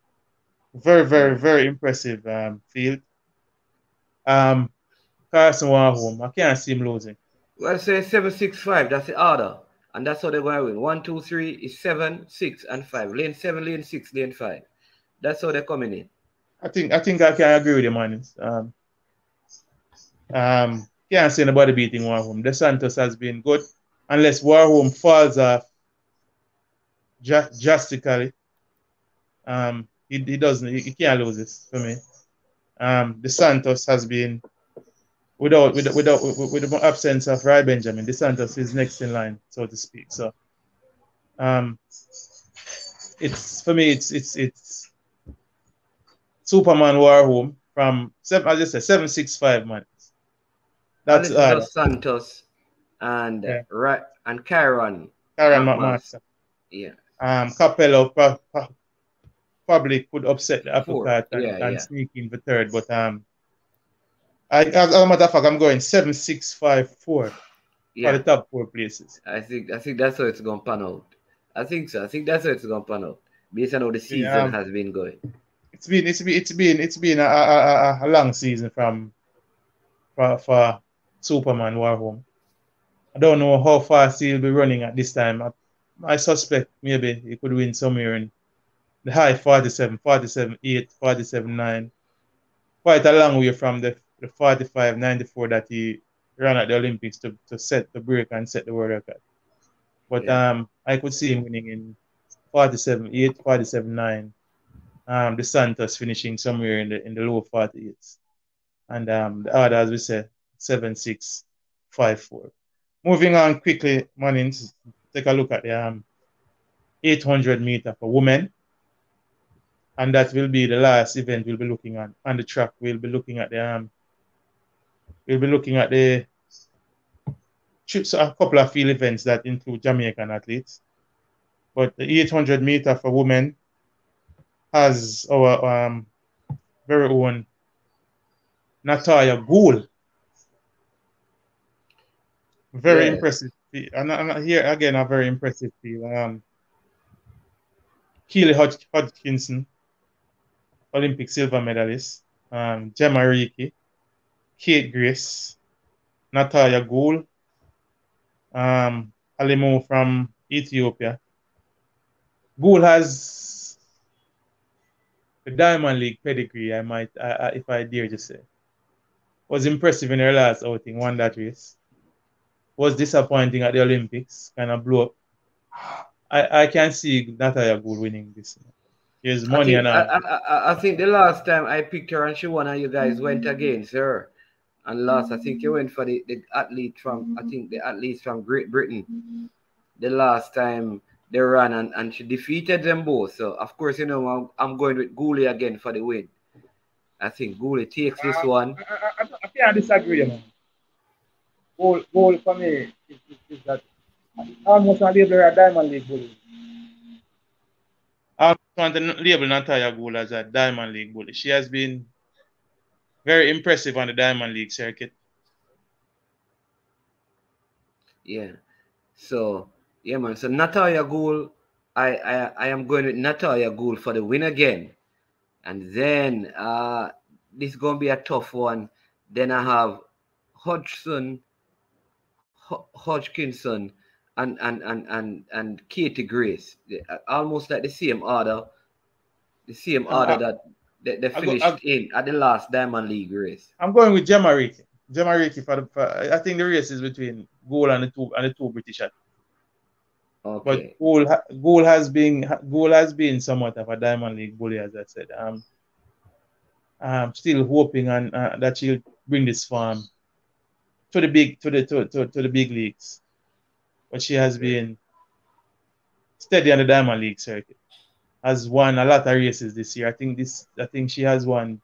Very, very, very impressive field. Carson Warhome, I can't see him losing. Well, say 7-6-5, that's the order. And that's how they're going to win. 1, 2, 3 is 7, 6, and 5. Lane 7, lane 6, lane 5. That's how they're coming in. I think I can agree with you, man. Can't see anybody beating Warhome. The Santos has been good. Unless Warhome falls off drastically. He can't lose this for me. The Santos has been with the absence of Rai Benjamin. The Santos is next in line, so to speak. So, it's for me. It's Superman Warhome from seven, as I said, 765 man. That's Alice Dos Santos and yeah. And Kyron McMaster. Yeah. Capello probably could upset the apple cart and yeah. sneak in the third, but as a matter of fact, I'm going 7-6-5-4 for the top 4 places. I think that's how it's gonna pan out. I think so. I think that's how it's gonna pan out based on how the season has been going. It's been a long season for Superman Warhome. I don't know how fast he'll be running at this time. I suspect maybe he could win somewhere in the high 47, 47-8, 47-9. Quite a long way from the 45-94 that he ran at the Olympics to set the break and set the world record. But I could see him winning in 47-8, 47-9. The Santos finishing somewhere in the low 48s. And the other, as we said, 7-6-5-4. Moving on quickly, Mannings, take a look at the 800 meter for women. And that will be the last event we'll be looking at. On the track, we'll be looking at the a couple of field events that include Jamaican athletes. But the 800 meter for women has our very own Natasha Gould. Very impressive. And here again, a very impressive field. Keely Hodgkinson, Olympic silver medalist. Gemma Reiki, Kate Grace, Natasha Gould, Alimo from Ethiopia. Gould has the Diamond League pedigree, if I dare to say. Was impressive in her last outing, won that race. Was disappointing at the Olympics, kind of blew up. I can see Natasha Gould winning this. There's money and all. I think the last time I picked her and she won and you guys went against her and lost. I think you went for the athlete from, the athletes from Great Britain. The last time they ran and she defeated them both. So, of course, I'm going with Gould again for the win. I think Gould takes this one. I can't disagree, man. Gould for me is that almost a label a Diamond League bully. I want to label Natasha Gould as a Diamond League bully. She has been very impressive on the Diamond League circuit. Yeah. So, yeah, man. So, Natasha Gould, I am going with Natasha Gould for the win again. And then, this is going to be a tough one. Then I have Hodgkinson and Katie Grace, almost like the same order that they finished in at the last Diamond League race. I'm going with Gemma Reiki. Gemma Reiki I think the race is between Gould and the two British athletes. Okay. But Gould has been somewhat of a Diamond League bully, as I said. I'm still hoping that she'll bring this farm to the big leagues. But she has been steady on the Diamond League circuit. Has won a lot of races this year. I think she has won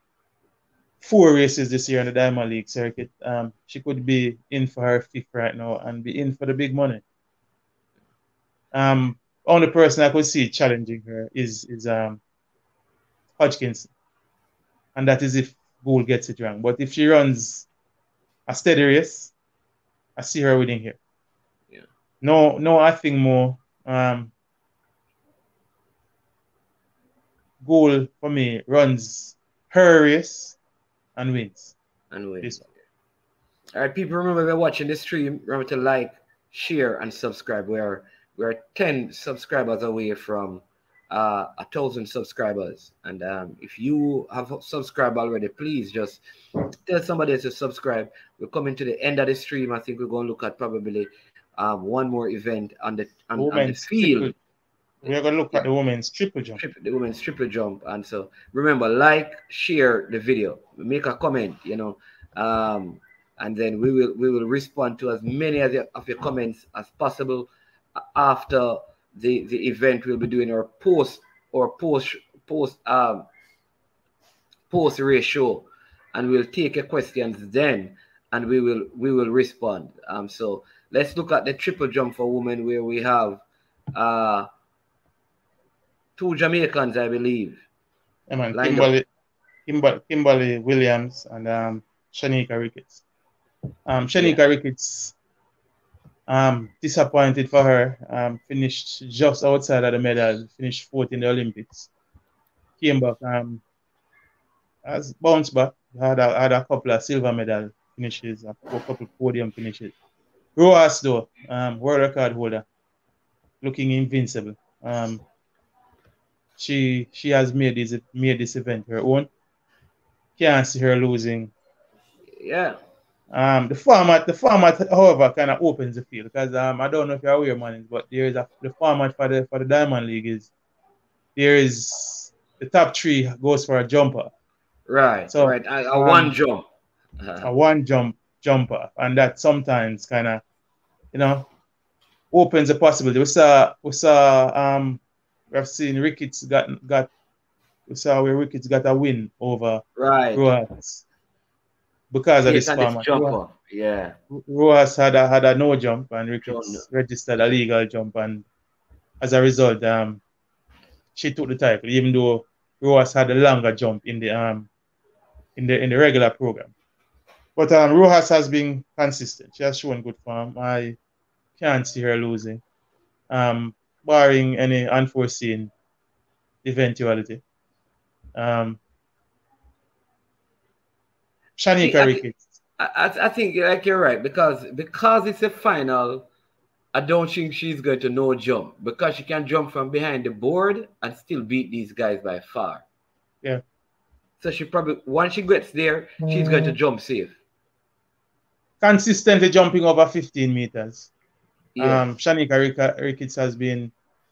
4 races this year on the Diamond League circuit. She could be in for her 5th right now and be in for the big money. Only person I could see challenging her is Hodgkinson. And that is if Gould gets it wrong. But if she runs a steady race, I see her winning here. Yeah. No, I think more. Gould for me runs her race and wins. This one. All right, people, remember we're watching this stream. Remember to like, share, and subscribe. We're 10 subscribers away from 1,000 subscribers. And if you have subscribed already, please just tell somebody to subscribe. We're coming to the end of the stream. I think we're going to look at probably one more event on the field. We're going to look at the women's triple jump. The women's triple jump. And so remember, like, share the video, make a comment, and then we will respond to as many of your comments as possible. After the event, we'll be doing our post race show. and we'll take your questions then, and we will respond. So let's look at the triple jump for women, where we have two Jamaicans, I believe. Yeah, man, Kimberly Williams and Shani Karika. Shani Karika, disappointed for her. Finished just outside of the medal. Finished fourth in the Olympics. Came back. Has bounced back. Had a couple of silver medal finishes, a couple podium finishes. Roas though, world record holder, looking invincible. She has made this event her own. Can't see her losing. Yeah. The format, however, kind of opens the field, because I don't know if you're aware, man, but the format for the Diamond League is the top three goes for a jumper. Right. So right, a one jump. A one jumper, and that sometimes kind of, opens the possibility. We have seen Ricketts we saw where Ricketts got a win over Rojas because of this format. Yeah. Rojas had a no jump, and Ricketts registered a legal jump, and as a result, she took the title, even though Rojas had a longer jump in the regular program. But Rojas has been consistent. She has shown good form. I can't see her losing, barring any unforeseen eventuality. Shani Karika. I think like you're right, because it's a final. I don't think she's going to no jump, because she can jump from behind the board and still beat these guys by far. Yeah. So she probably, once she gets there, she's going to jump safe. Consistently jumping over 15 meters. Yeah. Shani Karika has been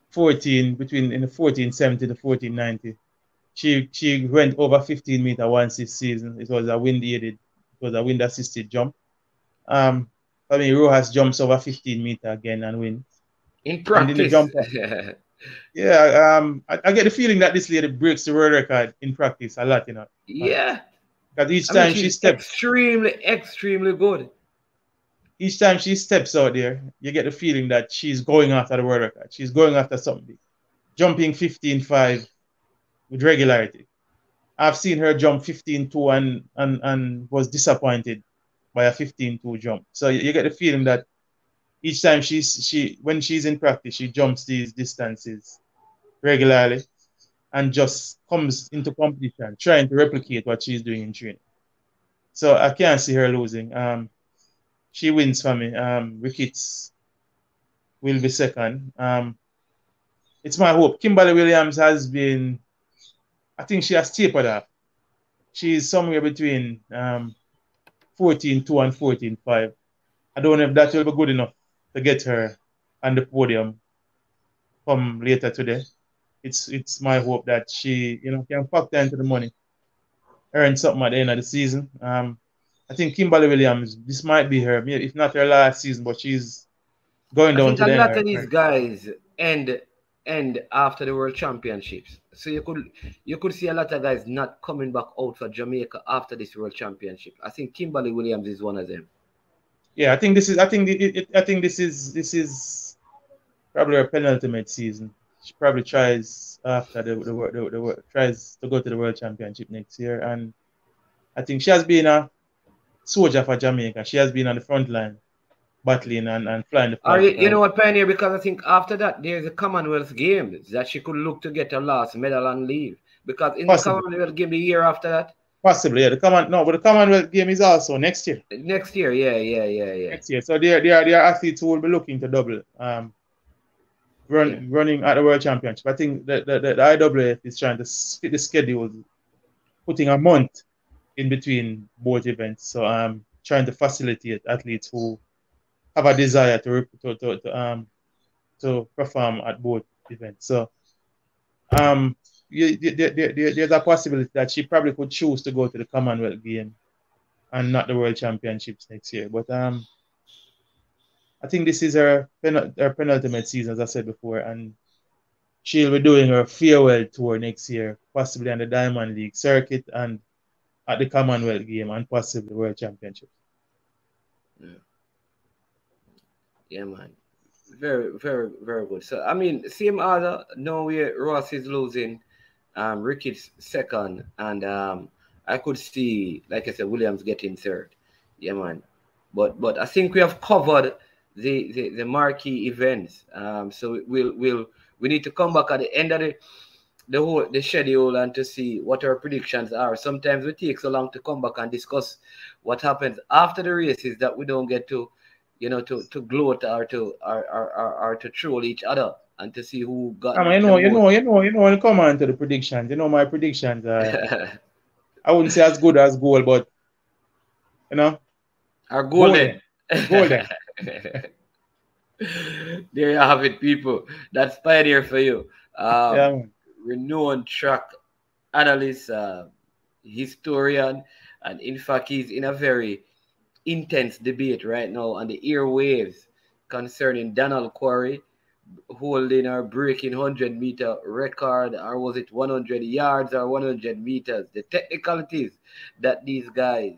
14 in the 1470 to 1490. She went over 15 meters once this season. It was a wind assisted jump. Rojas jumps over 15 meters again and wins. In practice. Yeah, I get the feeling that this lady breaks the world record in practice a lot, Yeah. Because each time she steps, extremely good. Each time she steps out there, you get the feeling that she's going after the world record. She's going after something big. Jumping 15.5 with regularity. I've seen her jump 15.2 and was disappointed by a 15.2 jump. So you get the feeling that each time when she's in practice, she jumps these distances regularly and just comes into competition trying to replicate what she's doing in training. So I can't see her losing. She wins for me. Ricketts will be second. It's my hope. Kimberly Williams has been, I think she has tapered off. She's somewhere between 14.2 and 14.5. I don't know if that will be good enough to get her on the podium come later today. It's my hope that she, can factor into the money, earn something at the end of the season. I think Kimberly Williams, this might be her, if not her last season, but she's going down to the end. A lot of these guys end after the World Championships. So you could see a lot of guys not coming back out for Jamaica after this World Championship. I think Kimberly Williams is one of them. Yeah, I think this is probably her penultimate season. She probably tries after the tries to go to the World Championship next year, and I think she has been a soldier for Jamaica. She has been on the front line, battling and flying the flag. You know what, Pioneer? Because I think after that there's a Commonwealth Games that she could look to get her last medal and leave. Because in the Commonwealth Game the year after that. Possibly, yeah. The Commonwealth Game is also next year. Next year, yeah. Next year. So there are athletes who will be looking to double running at the World Championship. I think the IWF is trying to fit the schedule, putting a month in between both events. So trying to facilitate athletes who have a desire to perform at both events. So there's a possibility that she probably could choose to go to the Commonwealth Game and not the World Championships next year. But I think this is her penultimate season, as I said before, and she'll be doing her farewell tour next year, possibly on the Diamond League circuit and at the Commonwealth game and possibly World Championships. Yeah, man. Very, very, very good. So, I mean, same order. No way Ross is losing. Ricky's second. And I could see, like I said, Williams getting third. Yeah, man. But I think we have covered the marquee events. So we need to come back at the end of the schedule and to see what our predictions are. Sometimes it takes so long to come back and discuss what happens after the races that we don't get to, to gloat or to troll each other and to see who got. When you come on to the predictions, my predictions are, I wouldn't say as good as goal, but are golden. Golden. There you have it, people. That's Pioneer for you. Renowned track analyst, historian, and in fact, he's in a very intense debate right now on the airwaves concerning Donald Quarry holding or breaking 100-meter record, or was it 100 yards or 100 meters? The technicalities that these guys,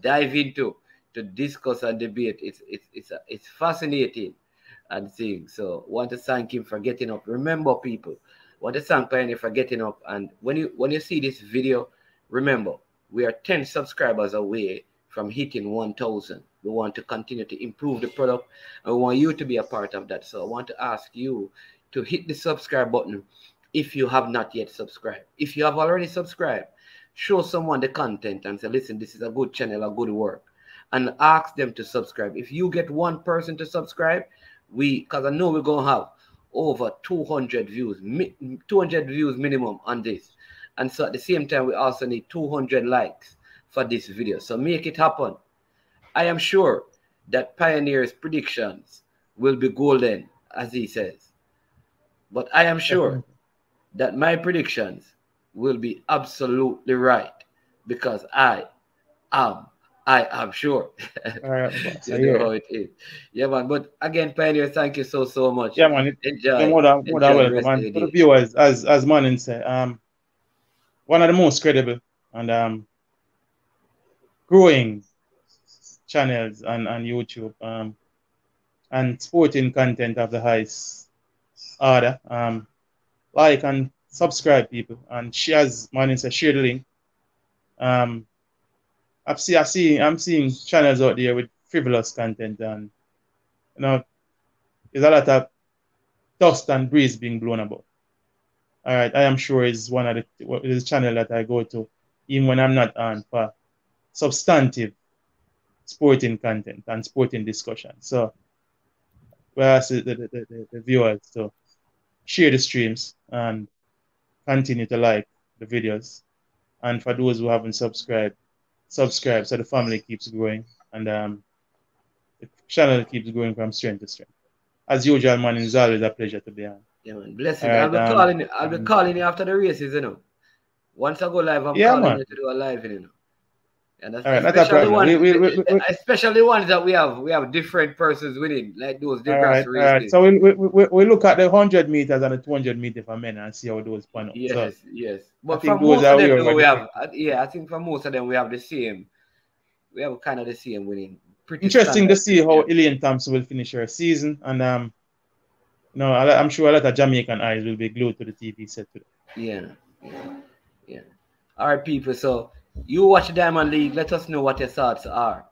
dive into to discuss and debate, it's fascinating and things. So, want to thank him for getting up. Remember, people, want to thank Pioneer for getting up. And when you see this video, remember, we are 10 subscribers away from hitting 1,000. We want to continue to improve the product, and we want you to be a part of that. So I want to ask you to hit the subscribe button if you have not yet subscribed. If you have already subscribed, show someone the content and say, listen, this is a good channel, a good work, and ask them to subscribe. If you get one person to subscribe, because I know we're going to have over 200 views, 200 views minimum on this. And so at the same time, we also need 200 likes for this video. So make it happen. I am sure that Pioneer's predictions will be golden, as he says. But I am sure that my predictions will be absolutely right, because I am sure. You know how it is. Yeah, man. But again, Pioneer, thank you so much. Yeah, man. Enjoy. More than welcome. And for the viewers, as Manin said, one of the most credible and growing channels on YouTube and sporting content of the highest order. Like and subscribe, people, and share, as Manin said, share the link. I'm seeing channels out there with frivolous content, and there's a lot of dust and breeze being blown about. All right, I am sure it's one of the channel that I go to, even when I'm not on, for substantive sporting content and sporting discussion. So we ask the viewers to share the streams and continue to like the videos. And for those who haven't subscribed, subscribe so the family keeps growing and the channel keeps growing from strength to strength. As usual, man, it's always a pleasure to be on. Yeah, man. Bless you. Right, I'll be calling you after the races, Once I go live, I'm calling you to do a live, And especially ones that we have different persons winning, like those different races. All right. So we look at the 100 meters and the 200 meters for men and see how those pan out. Yes. But for most of them, we have. I think for most of them we have the same. We have kind of the same winning. Pretty interesting to see how Elaine Thompson will finish her season, and I'm sure a lot of Jamaican eyes will be glued to the TV set today. Yeah. All right, people. So you watch the Diamond League. Let us know what your thoughts are.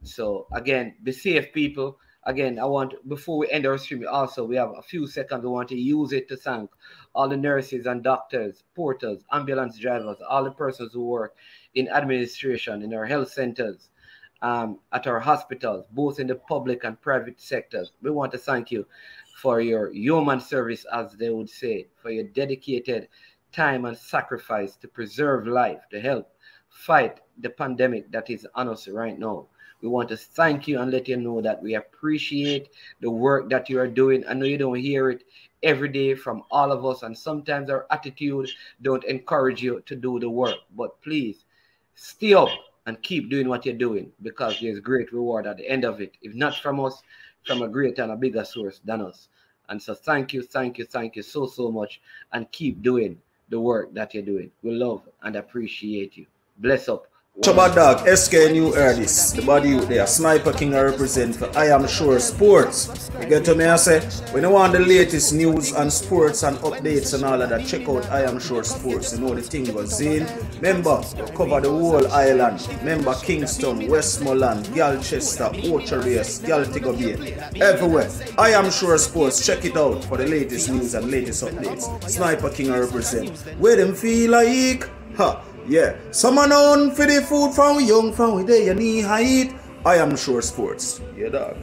So again, be safe, people. Again, before we end our stream, also we have a few seconds. We want to use it to thank all the nurses and doctors, porters, ambulance drivers, all the persons who work in administration, in our health centers, at our hospitals, both in the public and private sectors. We want to thank you for your human service, as they would say, for your dedicated time and sacrifice to preserve life, to help fight the pandemic that is on us right now. We want to thank you and let you know that we appreciate the work that you are doing. I know you don't hear it every day from all of us, and sometimes our attitude don't encourage you to do the work. But please, stay up and keep doing what you're doing, because there's great reward at the end of it. If not from us, from a greater and a bigger source than us. And so thank you so much, and keep doing the work that you're doing. We love and appreciate you. Bless up. Chubba Dog, SK New Erdis, the body out there, Sniper King I represent for I Am Sure Sports. You get to me, I say, when you want the latest news and sports and updates and all of that, check out I Am Sure Sports. You know the thing goes in. Remember, cover the whole island. Remember Kingston, Westmoreland, Galchester, Orchard-Race, Galtigo Bay, everywhere. I Am Sure Sports, check it out for the latest news and latest updates. Sniper King I represent. Where them feel like, ha. Yeah, someone on for the food from young, from where they knee height. I Am Sure Sports. Yeah, dog.